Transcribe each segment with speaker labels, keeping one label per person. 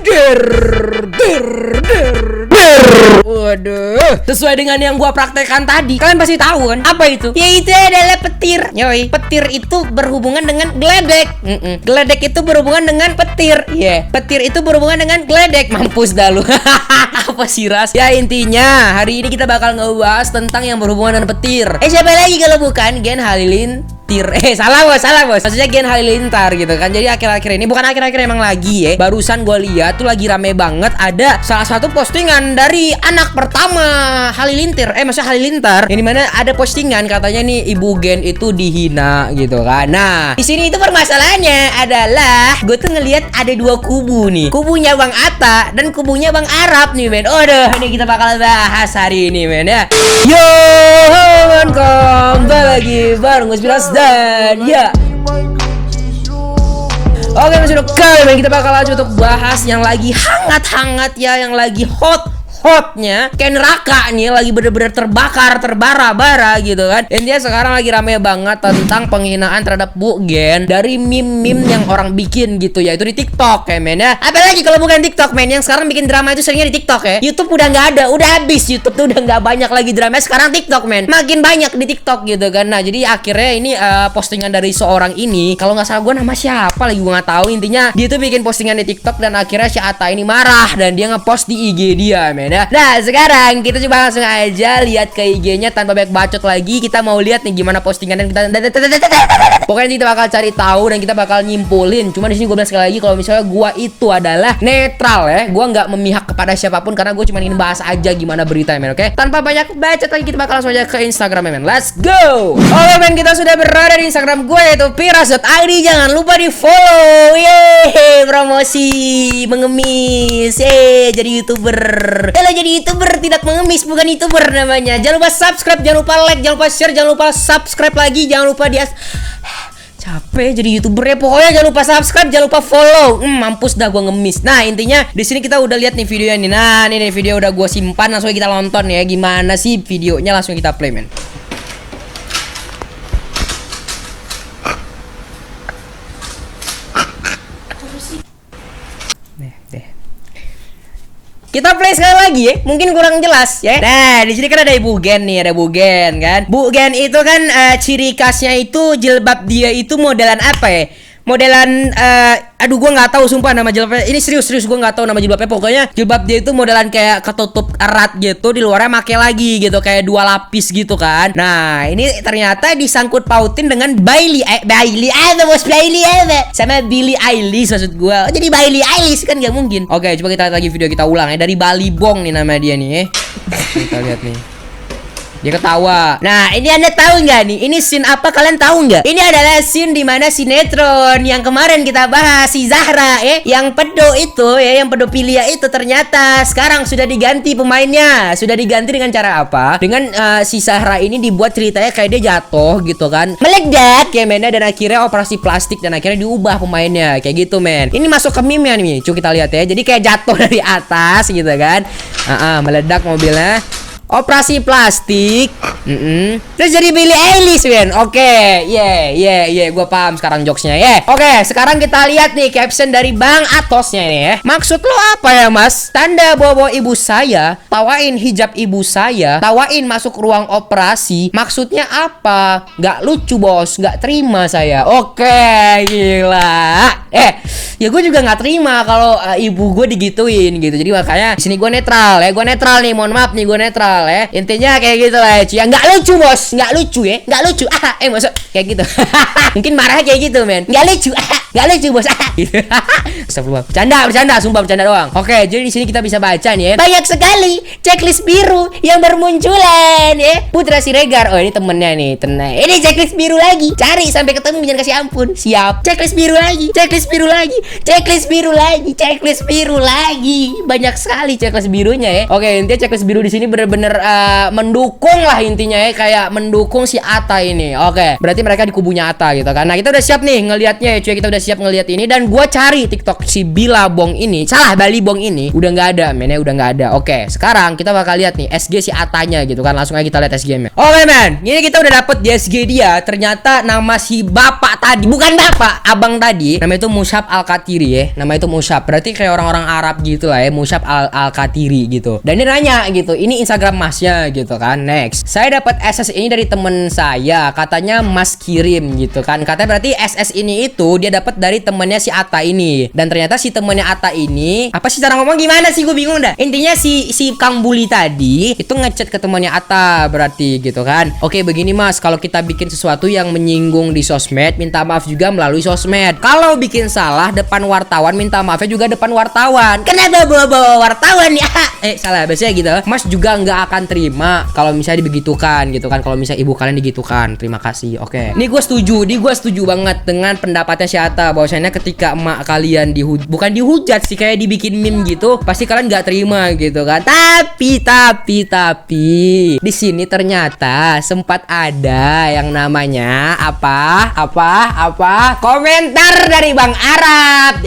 Speaker 1: Der, der, der. Waduh, sesuai dengan yang gua praktekkan tadi. Kalian pasti tahu kan apa itu? Yaitu adalah petir. Yoi, petir itu berhubungan dengan geledek. Geledek itu berhubungan dengan petir. Petir itu berhubungan dengan geledek. Mampus dah lu. Apa sih Ras? Ya intinya hari ini kita bakal ngebahas tentang yang berhubungan dengan petir. Siapa lagi kalau bukan Gen Halilintar. Salah bos. Maksudnya Gen Halilintar gitu kan. Jadi akhir-akhir ini, bukan akhir-akhir emang lagi ya. Barusan gue lihat tuh lagi rame banget. Ada salah satu postingan dari anak pertama Halilintar. Maksudnya Halilintar. Yang dimana ada postingan katanya nih ibu Gen itu dihina gitu kan. Nah di sini itu permasalahannya adalah gue tuh ngelihat ada dua kubu nih. Kubunya Bang Atta dan kubunya Bang Arab nih men. Ini kita bakal bahas hari ini men ya. Yo, kembali lagi bareng gue dan ya. Oke, masih udah kali kita bakal lanjut untuk bahas yang lagi hangat-hangat ya, yang lagi hotnya kayak neraka nih, lagi bener-bener terbakar, terbara-bara gitu kan. Intinya sekarang lagi rame banget tentang penghinaan terhadap Bu Gen dari meme-meme yang orang bikin gitu ya, itu di TikTok ya men ya. Apalagi kalau bukan TikTok men, yang sekarang bikin drama itu seringnya di TikTok ya. YouTube udah nggak ada, udah habis YouTube tuh, udah nggak banyak lagi drama. Sekarang TikTok men, makin banyak di TikTok gitu kan. Nah jadi akhirnya ini postingan dari seorang ini, kalau nggak salah gue nama siapa lagi gue nggak tahu. Intinya dia tuh bikin postingan di TikTok dan akhirnya si Atta ini marah dan dia ngepost di IG dia men. Nah sekarang kita coba langsung aja lihat ke IG-nya tanpa banyak bacot lagi. Kita mau lihat nih gimana postingan dan kita pokoknya kita bakal cari tahu dan kita bakal nyimpulin. Cuma di sini gue bilang sekali lagi kalau misalnya gue itu adalah netral ya, gue nggak memihak kepada siapapun karena gue cuma ingin bahas aja gimana berita men. Oke, tanpa banyak bacot lagi kita bakal langsung aja ke Instagram men. Let's go. Oke men, kita sudah berada di Instagram gue yaitu piras.id. Jangan lupa di follow. Yeay, promosi mengemis. Jadi YouTuber. Kalau jadi YouTuber tidak mengemis, bukan YouTuber namanya. Jangan lupa subscribe, jangan lupa like, jangan lupa share, jangan lupa subscribe lagi, jangan lupa capek jadi YouTuber ya. Pokoknya jangan lupa subscribe, jangan lupa follow. Mampus dah gua ngemis. Nah, intinya di sini kita udah lihat nih videonya nih. Nah, ini video udah gua simpan, langsung kita nonton ya. Gimana sih videonya, langsung kita play men. Kita play sekali lagi ya, mungkin kurang jelas ya. Nah, di sini kan ada Ibu Gen nih, ada Bu Gen kan. Bu Gen itu kan ciri khasnya itu jilbab dia itu modelan apa ya? Modelan aduh gua nggak tahu sumpah nama jilbabnya. Ini serius gua nggak tahu nama jilbabnya. Pokoknya jilbab dia itu modelan kayak ketutup erat gitu, di luarnya make lagi gitu, kayak 2 lapis gitu kan. Nah, ini ternyata disangkut pautin dengan Bailey sama Billie Eilish maksud gua. Oh, jadi Bailey Eilish kan nggak mungkin. Oke, coba kita lihat lagi video, kita ulang ya, dari Bali Bong nih nama dia nih ya. Kita lihat nih. Dia ketawa. Nah, ini Anda tahu nggak nih? Ini scene apa, kalian tahu nggak? Ini adalah scene dimana sinetron yang kemarin kita bahas, si Zahra yang pedo itu ya, yang pedofilia itu ternyata sekarang sudah diganti pemainnya. Sudah diganti dengan cara apa? Dengan si Zahra ini dibuat ceritanya kayak dia jatuh gitu kan, meledak ya men, dan akhirnya operasi plastik dan akhirnya diubah pemainnya kayak gitu men. Ini masuk ke meme nih. Coba kita lihat ya. Jadi kayak jatuh dari atas gitu kan. Meledak mobilnya. Operasi plastik. Terus jadi Billie Eilish men. Oke, gue paham sekarang jokesnya ya. Oke, sekarang kita lihat nih caption dari Bang Atosnya nih ya. Maksud lo apa ya mas? Tanda bawa ibu saya, tawain hijab ibu saya, tawain masuk ruang operasi. Maksudnya apa? Gak lucu bos, gak terima saya. Oke, gila. Ya gue juga gak terima kalau ibu gue digituin gitu. Jadi makanya di sini gue netral ya. Gue netral nih, mohon maaf nih, gue netral ya. Intinya kayak gitu lah ya. Nggak lucu bos, nggak lucu ya, nggak lucu. Masuk kayak gitu. Mungkin marahnya kayak gitu men. Nggak lucu, nggak lucu bos. Gitu. Astagfirullah. Bercanda, sumpah bercanda doang. Oke, jadi di sini kita bisa baca nih ya. Banyak sekali checklist biru yang bermunculan ya. Putra Siregar. Oh ini temennya nih, tenang. Ini checklist biru lagi. Cari sampai ketemu, jangan kasih ampun. Siap. Checklist biru lagi, checklist biru lagi, checklist biru lagi, checklist biru lagi. Banyak sekali checklist birunya ya. Oke, intinya checklist biru di sini bener-bener bener-bener mendukung lah intinya ya, kayak mendukung si Atta ini. Oke, berarti mereka di kubunya Atta gitu kan. Nah, kita udah siap nih ngelihatnya ya cuy, kita udah siap ngelihat ini. Dan gua cari TikTok si Bilabong ini, Balibong ini udah nggak ada, men ya, udah nggak ada. Oke, sekarang kita bakal lihat nih SG si Atanya gitu kan. Langsung aja kita lihat SG-nya. Oke men, ini kita udah dapet di SG dia. Ternyata nama si bapak tadi, bukan bapak, abang tadi, nama itu Musyab Al-Katiri ya. Nama itu Musyab, berarti kayak orang-orang Arab gitu lah ya, Musyab Al-Katiri gitu. Dan dia nanya gitu, ini Instagram masnya gitu kan. Next, saya dapat SS ini dari temen saya, katanya Mas kirim gitu kan. Katanya berarti SS ini itu dia dapat dari temennya si Atta ini. Dan ternyata si temennya Atta ini, apa sih cara ngomong gimana sih, gue bingung dah. Intinya si Kang Bully tadi itu ngechat ke temannya Atta berarti gitu kan. Oke, begini Mas, kalau kita bikin sesuatu yang menyinggung di sosmed, minta maaf juga melalui sosmed. Kalau bikin salah depan wartawan, minta maafnya juga depan wartawan. Kenapa bawa-bawa wartawan ya? Salah biasanya gitu. Mas juga nggak akan terima kalau misalnya dibegitukan gitu kan. Kalau misalnya ibu kalian digitukan. Terima kasih. Oke. Ini gue setuju banget dengan pendapatnya si Atta, bahwasanya ketika emak kalian bukan dihujat sih, kayak dibikin meme gitu, pasti kalian nggak terima gitu kan. Tapi di sini ternyata sempat ada yang namanya apa komentar dari Bang Arab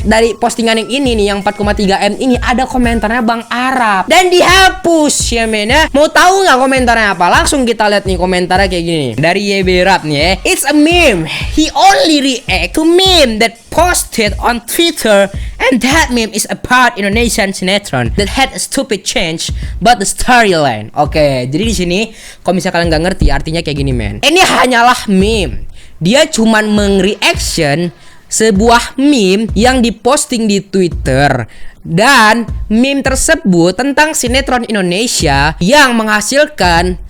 Speaker 1: dari postingan yang ini nih, yang 4,3 M ini, ada komentarnya Bang Arab dan dihapus ya men ya. Mau tahu nggak komentarnya apa? Langsung kita lihat nih komentarnya kayak gini dari YB Rap nih ya. It's a meme, he only react to meme that posted on Twitter, and that meme is a part Indonesian sinetron that had a stupid change but the storyline. Oke, jadi di sini kalau misalnya kalian nggak ngerti artinya kayak gini men. Ini hanyalah meme. Dia cuman meng-reaction sebuah meme yang diposting di Twitter, dan meme tersebut tentang sinetron Indonesia yang menghasilkan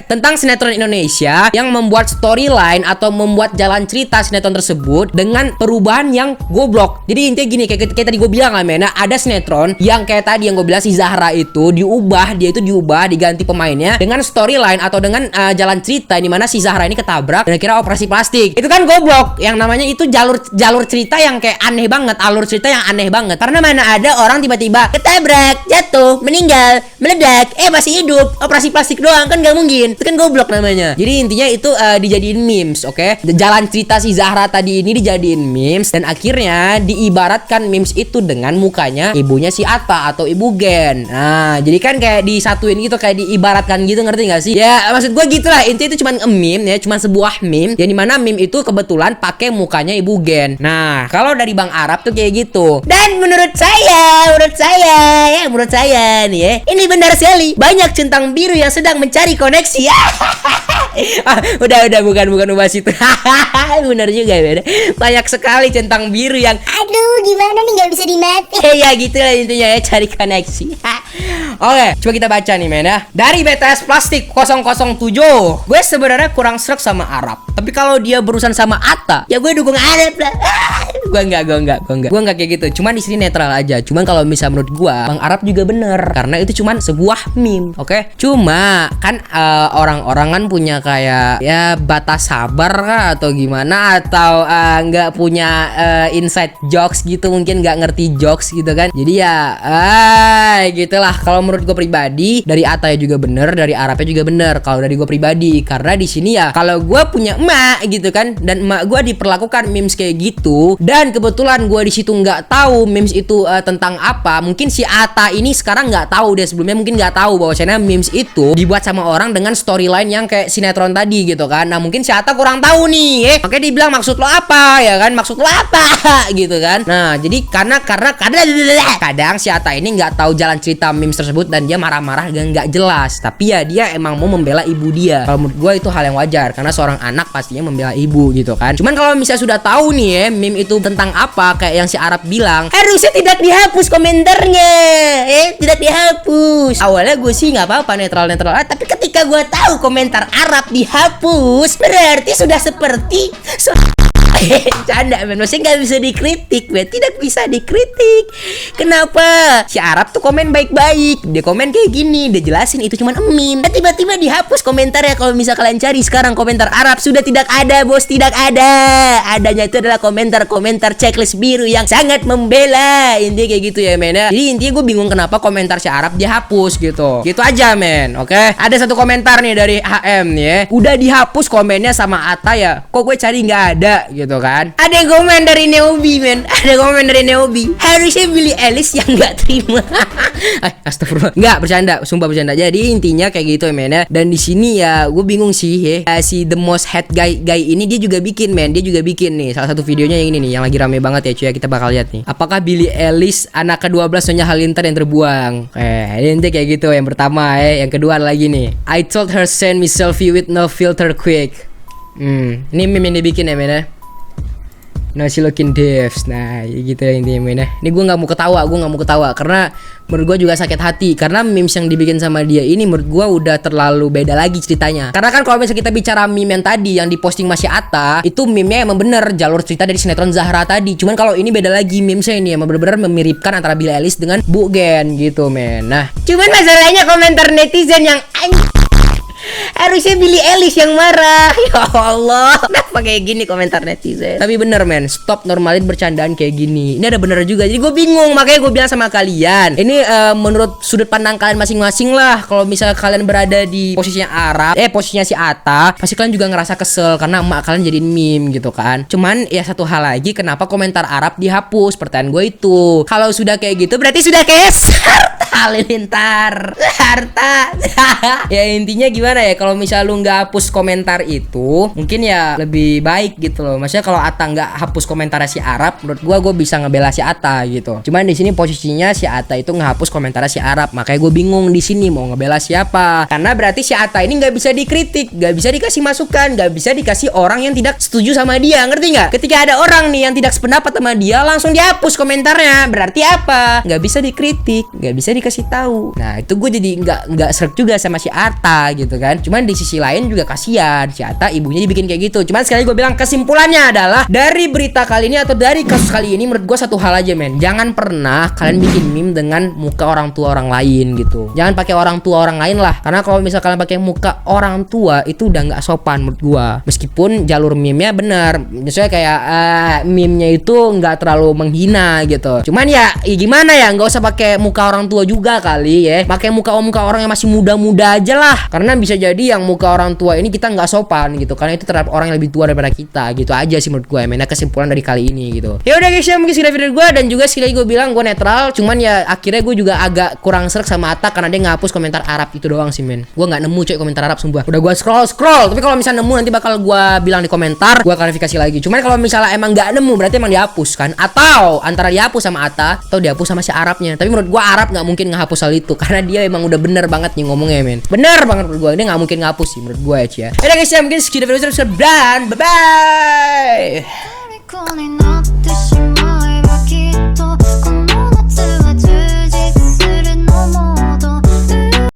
Speaker 1: tentang sinetron Indonesia yang membuat storyline atau membuat jalan cerita sinetron tersebut dengan perubahan yang goblok. Jadi intinya gini, kayak tadi gue bilang lah men, ada sinetron yang kayak tadi yang gue bilang si Zahra itu diubah diganti pemainnya dengan storyline atau dengan jalan cerita di mana si Zahra ini ketabrak dan akhirnya operasi plastik. Itu kan goblok. Yang namanya itu jalur cerita yang kayak aneh banget, alur cerita yang aneh banget. Karena mana ada orang tiba-tiba ketabrak, jatuh, meninggal, meledak, masih hidup, operasi plastik doang, kan gak mungkin. Itu kan goblok namanya. Jadi intinya itu dijadiin memes, oke? Jalan cerita si Zahra tadi ini dijadiin memes, dan akhirnya diibaratkan memes itu dengan mukanya ibunya si Atta atau ibu Gen. Nah, jadi kan kayak disatuin gitu, kayak diibaratkan gitu, ngerti gak sih? Ya, maksud gue gitu lah. Intinya itu cuma meme ya, cuma sebuah meme yang dimana meme itu kebetulan pakai mukanya ibu Gen. Nah, kalau dari Bang Arab tuh kayak gitu. Dan menurut saya nih ya, ini benar sekali. Banyak centang biru yang sedang mencari koneksi. Udah bukan ubah itu. Bener juga ya. Banyak sekali centang biru yang
Speaker 2: aduh gimana nih nggak bisa dimati.
Speaker 1: Ya gitu lah intinya ya, cari koneksi. Oke, coba kita baca nih men ya. Dari BTS Plastik 007, gue sebenarnya kurang srek sama Arab. Tapi kalau dia berurusan sama Atta, ya gue dukung Arab lah. Gue enggak kayak gitu. Cuman di sini netral aja. Cuman kalau misalnya menurut gue, Bang Arab juga bener, karena itu cuman sebuah meme, oke? Cuma kan orang-orang kan punya kayak ya batas sabar kah atau gimana, atau nggak punya inside jokes gitu, mungkin nggak ngerti jokes gitu kan. Jadi ya gitulah. Kalau menurut gue pribadi, dari Atta juga bener, dari Arabnya juga bener. Kalau dari gue pribadi, karena di sini ya kalau gue punya emak gitu kan, dan emak gue diperlakukan memes kayak gitu, dan kebetulan gue di situ nggak tahu memes itu tentang apa. Mungkin si Atta ini sekarang nggak tahu deh, sebelumnya mungkin nggak tahu bahwasanya memes itu dibuat sama orang dengan storyline yang kayak sinetron tadi gitu kan. Nah mungkin si Atta kurang tahu nih, makanya dia bilang maksud lo apa ya kan, maksud lo apa gitu kan. Nah jadi karena kadang si Atta ini nggak tahu jalan cerita memes tersebut dan dia marah-marah dan nggak jelas, tapi ya dia emang mau membela ibu dia. Kalau menurut gue itu hal yang wajar, karena seorang anak pastinya membela ibu gitu kan. Cuman kalau misalnya sudah tahu nih ya meme itu tentang apa, kayak yang si Arab bilang, harusnya tidak dihapus komentarnya, tidak dihapus. Awalnya gue sih nggak apa-apa, netral, tapi ketika gue tahu komentar Arab dihapus, berarti sudah seperti Canda men, maksudnya nggak bisa dikritik men, tidak bisa dikritik. Kenapa? Si Arab tuh komen baik-baik, dia komen kayak gini, dia jelasin itu cuman meme. Dan tiba-tiba dihapus komentarnya. Kalau misal kalian cari sekarang komentar Arab sudah tidak ada bos, tidak ada. Adanya itu adalah komentar-komentar checklist biru yang sangat membela. Intinya kayak gitu ya men ya. Jadi intinya gue bingung kenapa komentar si Arab dihapus gitu. Gitu aja men, oke? Ada satu komentar nih dari HM nih ya. Udah dihapus komennya sama Atta ya. Kok gue cari nggak ada gitu kan? Ada yang komen dari Neobi men. Ada komen dari Neobi. Harusnya Billie Eilish yang nggak terima. Astagfirullah. Nggak, bercanda, sumpah bercanda. Jadi intinya kayak gitu ya men ya. Dan di sini ya gue bingung sih ya. Si The Most Head guy ini dia juga bikin men. Dia juga bikin nih salah satu videonya yang ini nih, yang lagi rame banget ya cuy. Kita bakal lihat nih. Apakah Billie Eilish anak ke-12 Sonya Halilintar yang terbuang? Ini kayak gitu yang pertama ya. Yang kedua lagi nih. I told her send me selfie with no filter quick. Ini meme yang dibikin ya men ya. No she looking devs. Nah gitu ya intinya men ya. Ini gue gak mau ketawa, karena menurut gue juga sakit hati. Karena memes yang dibikin sama dia ini menurut gue udah terlalu beda lagi ceritanya. Karena kan kalau misalnya kita bicara meme yang tadi yang diposting masih Atta, itu meme-nya emang bener jalur cerita dari sinetron Zahra tadi. Cuman kalau ini beda lagi memesnya ini, emang bener-bener memiripkan antara Billie Eilish dengan Bu Gen gitu men. Nah cuman masalahnya komentar netizen yang harusnya Billie Eilish yang marah. Ya Allah, kenapa kayak gini komentar netizen? Tapi bener men, stop normalin bercandaan kayak gini. Ini ada bener juga. Jadi gue bingung, makanya gue bilang sama kalian. Ini menurut sudut pandang kalian masing-masing lah. Kalau misalnya kalian berada di posisinya Arab, posisinya si Atta, pasti kalian juga ngerasa kesel karena emak kalian jadiin meme gitu kan. Cuman ya satu hal lagi, kenapa komentar Arab dihapus? Pertanyaan gue itu. Kalau sudah kayak gitu berarti sudah kayak Halilintar harta. Ya intinya gimana ya, kalau misal lu nggak hapus komentar itu mungkin ya lebih baik gitu loh. Maksudnya kalau Atta nggak hapus komentar si Arab, menurut gue bisa ngebela si Atta gitu. Cuman di sini posisinya si Atta itu ngehapus komentar si Arab, makanya gue bingung di sini mau ngebela siapa. Karena berarti si Atta ini nggak bisa dikritik, nggak bisa dikasih masukan, nggak bisa dikasih orang yang tidak setuju sama dia, ngerti nggak? Ketika ada orang nih yang tidak sependapat sama dia langsung dihapus komentarnya, berarti apa? Nggak bisa dikritik, nggak bisa dikasih tahu. Nah itu gue jadi nggak srek juga sama si Atta gitu kan. Cuman di sisi lain juga kasihan si Atta, ibunya dibikin kayak gitu. Cuman sekali gue bilang kesimpulannya adalah dari berita kali ini atau dari kasus kali ini menurut gue satu hal aja men, jangan pernah kalian bikin meme dengan muka orang tua orang lain gitu. Jangan pakai orang tua orang lain lah, karena kalau misal kalian pakai muka orang tua itu udah nggak sopan menurut gue. Meskipun jalur meme-nya bener, misalnya kayak meme-nya itu nggak terlalu menghina gitu. Cuman ya gimana ya, nggak usah pakai muka orang tua juga kali ya. Pakai muka orang yang masih muda-muda aja lah, karena bisa jadi yang muka orang tua ini kita nggak sopan gitu, karena itu terhadap orang yang lebih tua daripada kita gitu aja sih menurut gue ya. Mana kesimpulan dari kali ini gitu. Ya udah guys ya, mungkin segitu video gue, dan juga sekali lagi gue bilang gue netral. Cuman ya akhirnya gue juga agak kurang serk sama Atta karena dia ngapus komentar Arab itu doang sih men. Gue nggak nemu coy komentar Arab sumpah. Udah gue scroll, tapi kalau misalnya nemu nanti bakal gue bilang di komentar, gue klarifikasi lagi. Cuman kalau misalnya emang nggak nemu berarti emang dihapus kan, atau antara dihapus sama Atta atau dihapus sama si Arabnya. Tapi menurut gue Arab nggak mungkin ngehapus hal itu karena dia emang udah bener banget nih ngomongnya men. Bener banget menurut gue, dia nggak mungkin ngapus sih menurut gue ya. Udah guys ya, mungkin sekian video dan bye bye.